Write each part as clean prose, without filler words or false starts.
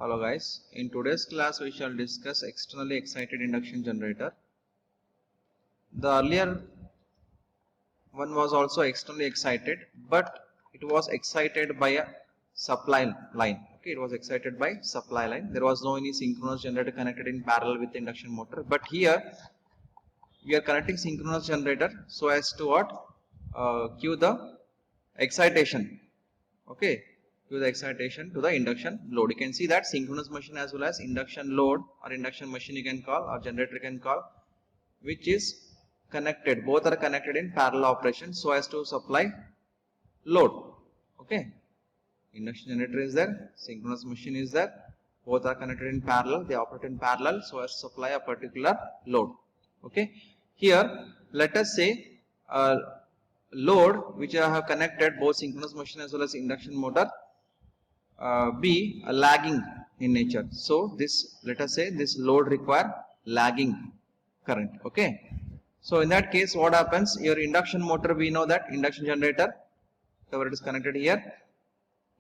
Hello guys, in today's class we shall discuss externally excited induction generator. The earlier one was also externally excited, but it was excited by a supply line. Okay, it was excited by supply line. There was no any synchronous generator connected in parallel with the induction motor. But here we are connecting synchronous generator so as to what? Cue the excitation. Okay, to the excitation to the induction load. You can see that synchronous machine as well as induction load or induction machine you can call, or generator you can call, which is connected, both are connected in parallel operation so as to supply load. Okay, induction generator is there, synchronous machine is there, both are connected in parallel, they operate in parallel so as to supply a particular load. Okay, here let us say load which I have connected, both synchronous machine as well as induction motor, be lagging in nature. So this, let us say this load require lagging current. Okay, so in that case what happens, your induction motor, we know that induction generator, whatever it is connected here,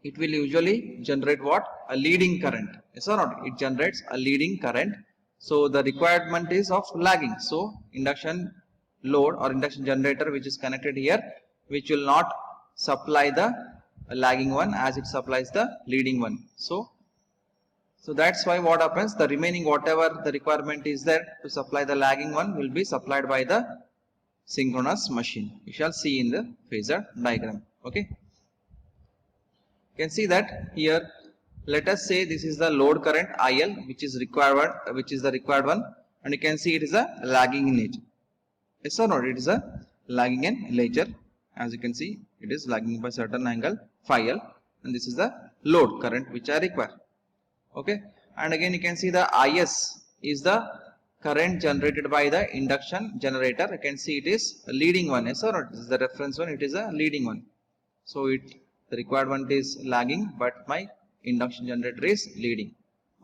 it will usually generate what? A leading current. Yes or not? It generates a leading current. So the requirement is of lagging. So induction load or induction generator which is connected here, which will not supply the lagging one as it supplies the leading one. So that's why what happens, the remaining whatever the requirement is there to supply the lagging one will be supplied by the synchronous machine. You shall see in the phasor diagram. Okay, you can see that here, let us say this is the load current IL which is required, which is the required one, and you can see it is a lagging in nature. Yes or not? It is a lagging in nature. As you can see, it is lagging by certain angle phi L, and this is the load current which I require. Okay, and again you can see the IS is the current generated by the induction generator. You can see it is a leading one. Yes or not? This is the reference one, it is a leading one. So the required one is lagging, but my induction generator is leading.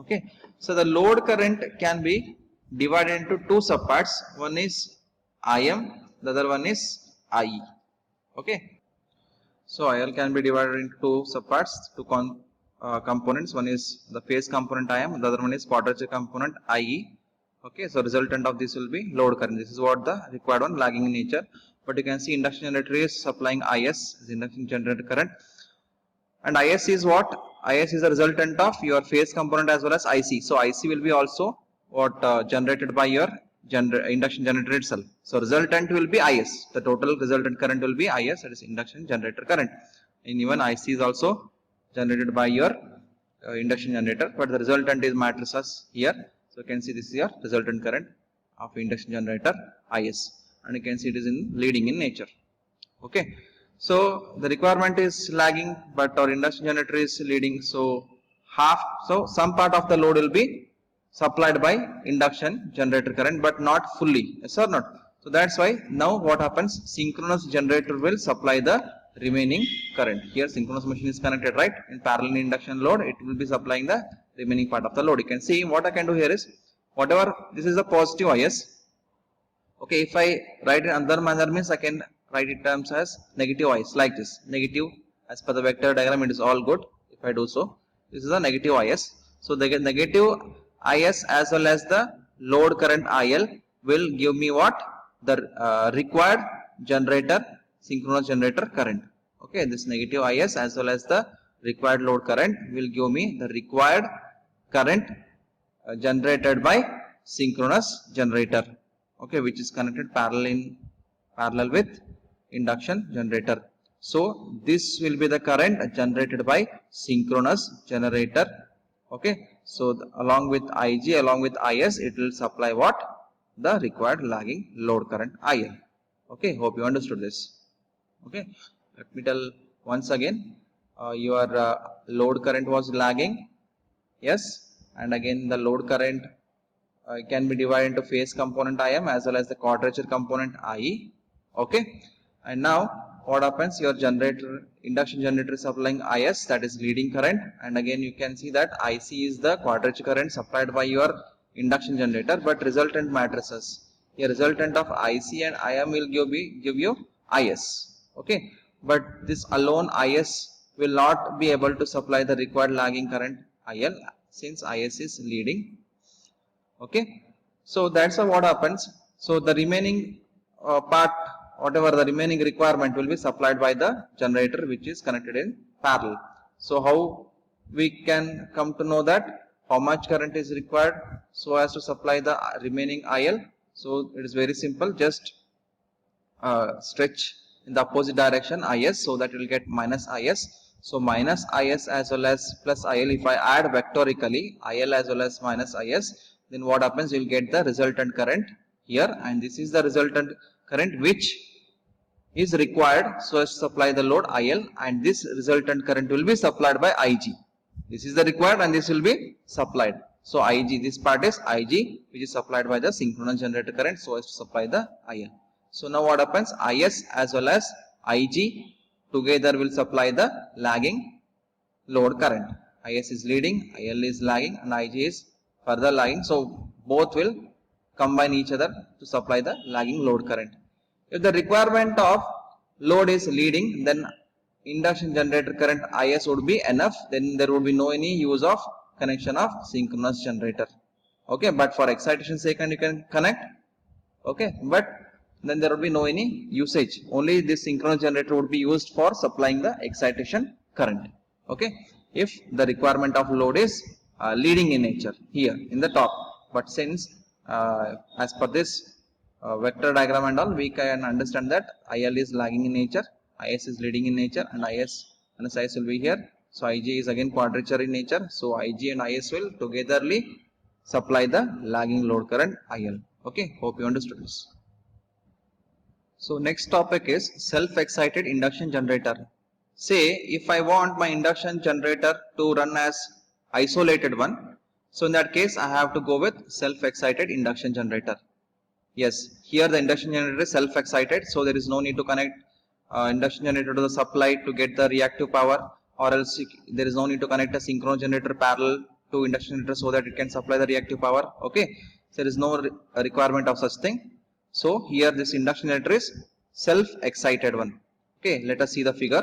Okay, so the load current can be divided into two subparts. One is IM, the other one is IE. Okay, so IL can be divided into two subparts, two components. One is the phase component IM, the other one is quadrature component IE. Okay, so resultant of this will be load current. This is what the required one, lagging in nature. But you can see induction generator is supplying IS, is induction generator current, and IS is what? IS is the resultant of your phase component as well as IC. So IC will be also what generated by your induction generator itself. So resultant will be IS. The total resultant current will be IS, that is induction generator current. And even IC is also generated by your induction generator, but the resultant is matrices here. So you can see this is your resultant current of induction generator IS, and you can see it is in leading in nature. Okay, so the requirement is lagging, but our induction generator is leading. So some part of the load will be supplied by induction generator current, but not fully. Yes or not? So that's why now what happens, synchronous generator will supply the remaining current. Here synchronous machine is connected, right? In parallel induction load, it will be supplying the remaining part of the load. You can see what I can do here is, whatever, this is the positive IS. Okay, if I write it another manner means I can write it terms as negative IS, like this. Negative, as per the vector diagram, it is all good. If I do so, this is a negative IS. So the negative IS as well as the load current IL will give me what? The required generator, synchronous generator current. Okay, this negative IS as well as the required load current will give me the required current generated by synchronous generator. Okay, which is connected parallel with induction generator. So this will be the current generated by synchronous generator. Okay, so along with IG, along with IS, it will supply what? The required lagging load current IL. Okay, hope you understood this. Okay, let me tell once again, your load current was lagging. Yes, and again the load current can be divided into phase component IM as well as the quadrature component IE. Okay, and now what happens, your generator, induction generator is supplying IS, that is leading current, and again you can see that IC is the quadrature current supplied by your induction generator, but resultant matrices, a resultant of IC and IM will give you IS. Okay, but this alone IS will not be able to supply the required lagging current IL. since IS is leading. Okay, so that's what happens. So the remaining part, whatever the remaining requirement will be supplied by the generator which is connected in parallel. So how we can come to know that how much current is required so as to supply the remaining IL? So it is very simple, just stretch in the opposite direction IS, so that you will get minus IS. So minus IS as well as plus IL, if I add vectorically IL as well as minus IS, then what happens, you will get the resultant current here, and this is the resultant current which is required so as to supply the load IL, and this resultant current will be supplied by IG. This is the required and this will be supplied. So IG, this part is IG which is supplied by the synchronous generator current so as to supply the IL. So now what happens, IS as well as IG together will supply the lagging load current. IS is leading, IL is lagging, and IG is further lagging. So both will combine each other to supply the lagging load current. If the requirement of load is leading, then induction generator current IS would be enough. Then there would be no any use of connection of synchronous generator. Okay, but for excitation sake you can connect. Okay, but then there would be no any usage. Only this synchronous generator would be used for supplying the excitation current. Okay, if the requirement of load is leading in nature here in the top, but since as per this vector diagram and all, we can understand that IL is lagging in nature, IS is leading in nature, and IS and IS will be here. So IG is again quadrature in nature. So IG and IS will togetherly supply the lagging load current IL. Okay, hope you understood this. So next topic is self-excited induction generator. Say if I want my induction generator to run as isolated one, so in that case I have to go with self-excited induction generator. Yes, here the induction generator is self-excited, so there is no need to connect induction generator to the supply to get the reactive power, or else there is no need to connect a synchronous generator parallel to induction generator so that it can supply the reactive power. Okay, so there is no requirement of such thing. So here this induction generator is self-excited one. Okay, let us see the figure.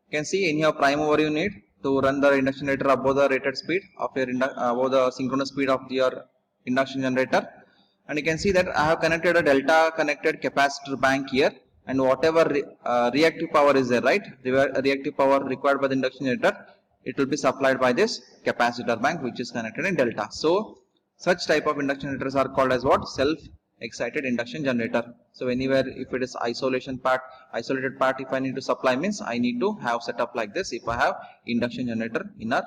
You can see in your prime mover you need to run the induction generator above the rated speed of your above the synchronous speed of your induction generator, and you can see that I have connected a delta connected capacitor bank here, and whatever reactive power is there, right, reactive power required by the induction generator, it will be supplied by this capacitor bank which is connected in delta. So such type of induction generators are called as what? Self-excited induction generator. So anywhere if it is isolated part, if I need to supply, means I need to have set up like this if I have induction generator in our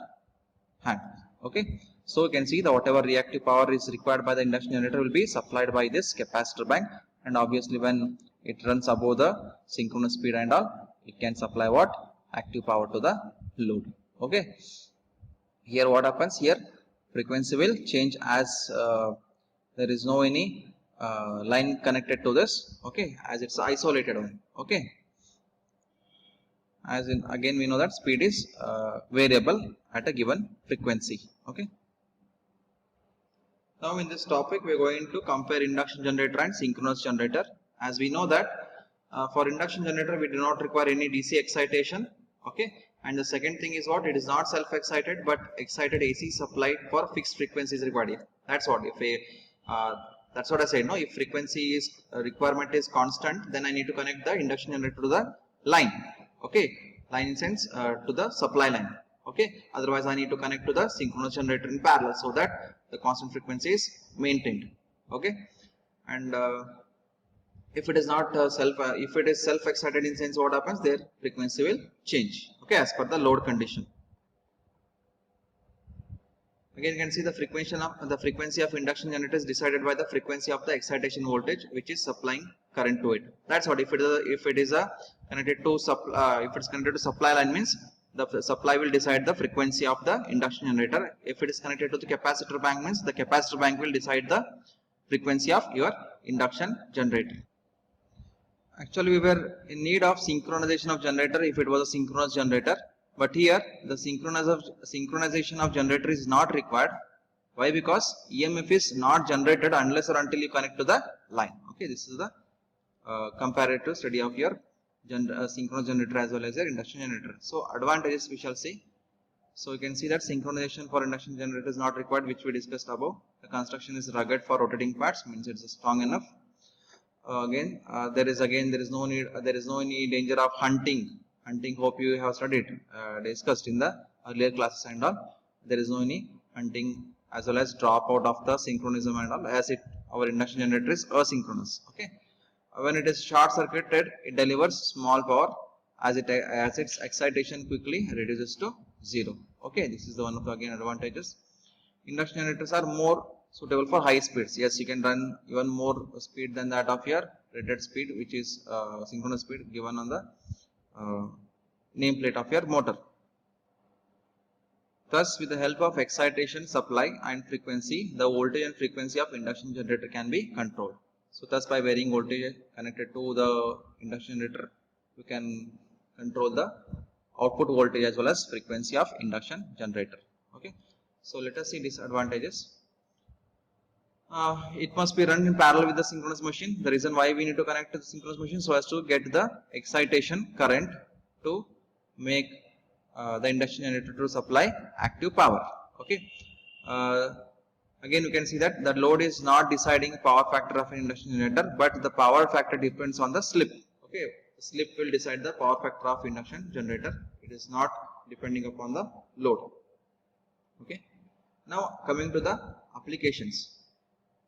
hand. Okay, so you can see that whatever reactive power is required by the induction generator will be supplied by this capacitor bank, and obviously when it runs above the synchronous speed and all, it can supply what? Active power to the load. Okay, here what happens, here frequency will change as there is no any line connected to this. Okay, as it's isolated one. Okay, as in again we know that speed is variable at a given frequency. Okay, now in this topic we are going to compare induction generator and synchronous generator. As we know that for induction generator we do not require any DC excitation. Okay, and the second thing is what? It is not self-excited, but excited AC supplied for fixed frequencies required here. That's what, if a that's what I said, no, if frequency is requirement is constant, then I need to connect the induction generator to the line. Okay, line in sense to the supply line. Okay, otherwise I need to connect to the synchronous generator in parallel so that the constant frequency is maintained. Okay, and if it is not if it is self-excited in sense, what happens, their frequency will change. Okay, as per the load condition. Again you can see the frequency of induction generator is decided by the frequency of the excitation voltage which is supplying current to it. That's what, if it is connected to if it's connected to supply line, means the supply will decide the frequency of the induction generator. If it is connected to the capacitor bank, means the capacitor bank will decide the frequency of your induction generator. Actually we were in need of synchronization of generator if it was a synchronous generator, but here the synchronization of generator is not required. Why? Because EMF is not generated unless or until you connect to the line. Okay, this is the comparative study of your synchronous generator as well as your induction generator. So advantages we shall see. So you can see that synchronization for induction generator is not required, which we discussed above. The construction is rugged for rotating parts, means it is strong enough. There is no need, there is no any danger of hunting. Hunting, hope you have studied, discussed in the earlier classes and all. There is no any hunting as well as drop out of the synchronism and all, as our induction generator is asynchronous. Okay, when it is short circuited, it delivers small power as its excitation quickly reduces to 0. Okay, this is the one of the again advantages. Induction generators are more suitable for high speeds. Yes, you can run even more speed than that of your rated speed, which is synchronous speed given on the nameplate of your motor. Thus, with the help of excitation, supply and frequency, the voltage and frequency of induction generator can be controlled. So, thus by varying voltage connected to the induction generator, you can control the output voltage as well as frequency of induction generator. Okay. So, let us see disadvantages. It must be run in parallel with the synchronous machine. The reason why we need to connect to the synchronous machine, so as to get the excitation current to make the induction generator to supply active power. Okay. Again, you can see that the load is not deciding power factor of an induction generator, but the power factor depends on the slip. Okay, the slip will decide the power factor of induction generator. It is not depending upon the load. Okay. Now coming to the applications.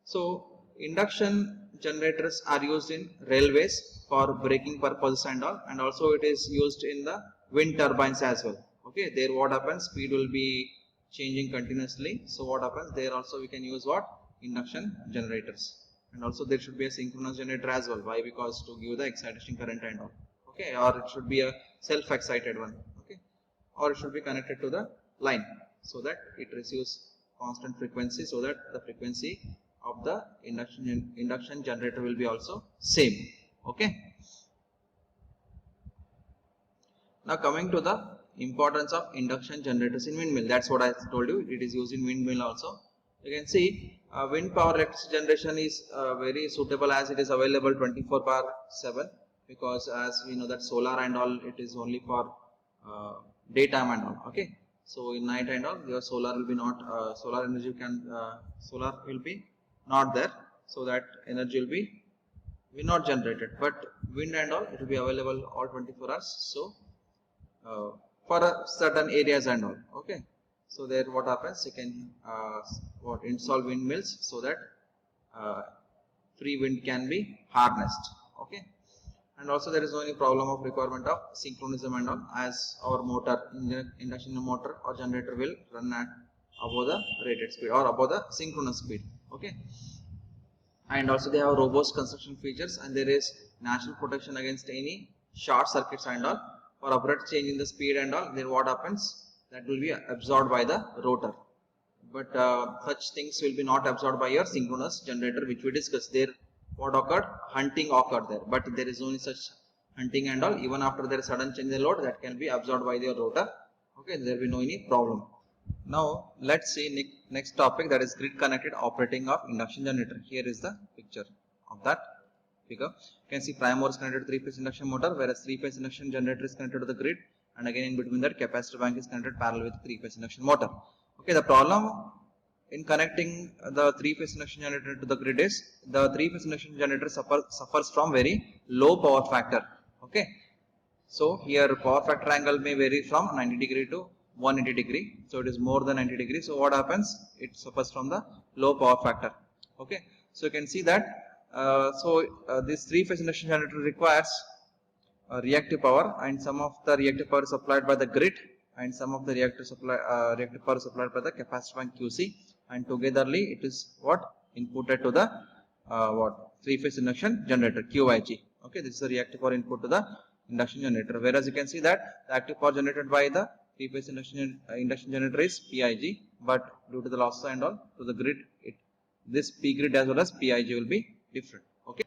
So induction generators are used in railways for braking purposes and all, and also it is used in the wind turbines as well. Okay, there what happens, speed will be changing continuously. So what happens, there also we can use what, induction generators, and also there should be a synchronous generator as well. Why? Because to give the excitation current and all. Okay, or it should be a self-excited one. Okay, or it should be connected to the line so that it receives constant frequency, so that the frequency of the induction generator will be also same. Okay. Now coming to the importance of induction generators in windmill, that's what I told you, it is used in windmill also. You can see wind power electricity generation is very suitable as it is available 24/7, because as we know that solar and all, it is only for daytime and all. Okay, so in night and all, your solar will be not solar energy solar will be not there, so that energy will be not generated, but wind and all, it will be available all 24 hours. So for certain areas and all. Okay, so there what happens, you can install windmills so that free wind can be harnessed. Okay, and also there is no any problem of requirement of synchronism and all, as our motor, induction motor or generator will run at above the rated speed or above the synchronous speed. Okay, and also they have robust construction features, and there is natural protection against any short circuits and all. For abrupt change in the speed and all, then what happens, that will be absorbed by the rotor, but such things will be not absorbed by your synchronous generator, which we discussed. There what occurred, hunting occurred there, but there is only such hunting and all. Even after there is sudden change in load, that can be absorbed by the rotor. Okay, there will be no any problem. Now let's see next topic, that is grid connected operating of induction generator. Here is the picture of that figure. You can see prime mover is connected to 3-phase induction motor, whereas 3-phase induction generator is connected to the grid, and again in between that capacitor bank is connected parallel with 3-phase induction motor. Okay, the problem in connecting the 3-phase induction generator to the grid is the 3-phase induction generator suffers from very low power factor. Okay, so here power factor angle may vary from 90 degree to 180 degree, so it is more than 90 degree. So what happens, it suffers from the low power factor. Okay, so you can see that this 3-phase induction generator requires reactive power, and some of the reactive power is supplied by the grid, and some of the reactive power is supplied by the capacitor bank QC, and togetherly it is what inputted to the 3-phase induction generator QIG. Okay, this is the reactive power input to the induction generator, whereas you can see that the active power generated by the 3-phase induction generator is PIG, but due to the losses and all to the grid, this P grid as well as PIG will be different. Okay,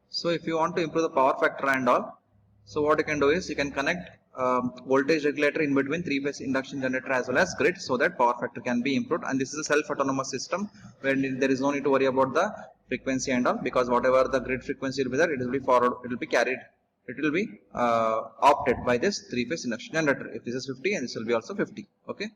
so if you want to improve the power factor and all, so what you can do is you can connect voltage regulator in between 3-phase induction generator as well as grid, so that power factor can be improved. And this is a self-autonomous system where there is no need to worry about the frequency and all, because whatever the grid frequency will be there, it will be carried it will be opted by this 3-phase induction generator. If this is 50 and this will be also 50. Okay.